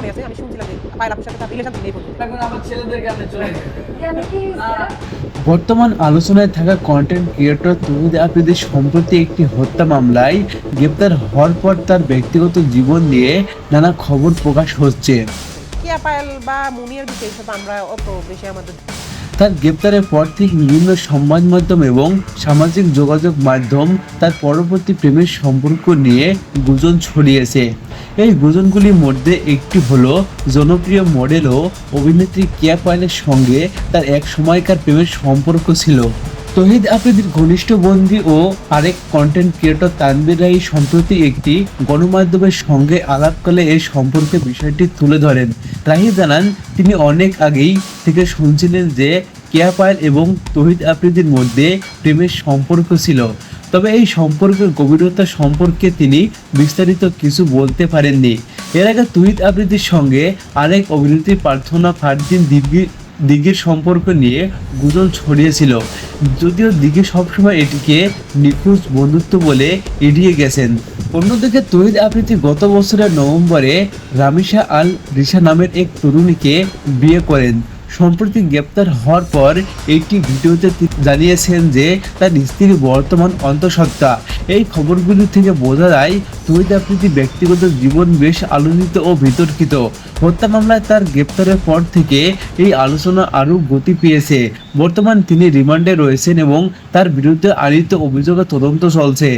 মনে আছে আমি শুনছিলাম যে পায়েল আপুর সাথে তার রিলেশন নেই বলতে। এখন আমার ছেলেদেরকে আপনি চলে বর্তমান আলোচনায় থাকা কন্টেন্ট ক্রিয়েটর তৌহিদ আফ্রিদি সম্প্রতি একটি হত্যা মামলায় গ্রেপ্তার হওয়ার পর তার ব্যক্তিগত জীবন নিয়ে নানা খবর প্রকাশ হচ্ছে। কিয়া পায়েল বা মুনিয়ার বিষয়ে এসব আমরা অত বেশি আমাদের তার গ্রেপ্তারের পর থেকে বিভিন্ন সংবাদ মাধ্যম এবং সামাজিক যোগাযোগ মাধ্যম তার পরবর্তী প্রেমের সম্পর্ক নিয়ে গুজব ছড়িয়েছে। এই গুজবগুলির মধ্যে একটি হলো জনপ্রিয় মডেল ও অভিনেত্রী কিয়া পায়েলের সঙ্গে তার এক সময়কার প্রেমের সম্পর্ক ছিল। তৌহিদ আফ্রিদির ঘনিষ্ঠ বন্ধু ও আরেক কন্টেন্ট ক্রিয়েটর তানভীর রায় সম্প্রতি একটি গণমাধ্যমের সঙ্গে আলাপকালে এই সম্পর্কে বিষয়টি তুলে ধরেন। রাহি জানান তিনি অনেক আগেই থেকে শুনছিলেন যে কিয়া পায়েল এবং তৌহিদ আফ্রিদির মধ্যে প্রেমের সম্পর্ক ছিল, তবে এই সম্পর্কের গভীরতা সম্পর্কে তিনি বিস্তারিত কিছু বলতে পারেননি। এর আগে তৌহিদ আফ্রিদির সঙ্গে আরেক অভিনেত্রী প্রার্থনা ফারদিন দিঘির সম্পর্ক নিয়ে গুজব ছড়িয়েছিল, যদিও দিঘি সবসময় এটিকে নিখোঁজ বন্ধুত্ব বলে এড়িয়ে গেছেন। অন্যদিকে তৌহিদ আফ্রিদি গত বছরের নভেম্বরে রামিসা আল রিশা নামের এক তরুণীকে বিয়ে করেন। সম্প্রতি গ্রেপ্তার হওয়ার পর একটি ভিডিওতে তিনি জানিয়েছেন যে তার স্ত্রী বর্তমান অন্তঃসত্ত্বা। এই খবরগুলি থেকে বোঝা যায় তৌহিদ আফ্রিদি ব্যক্তিগত জীবন বেশ আলোচিত ও বিতর্কিত। হত্যা মামলায় তার গ্রেপ্তারের পর থেকে এই আলোচনা আরও গতি পেয়েছে। বর্তমান তিনি রিমান্ডে রয়েছেন এবং তার বিরুদ্ধে আনীত অভিযোগে তদন্ত চলছে।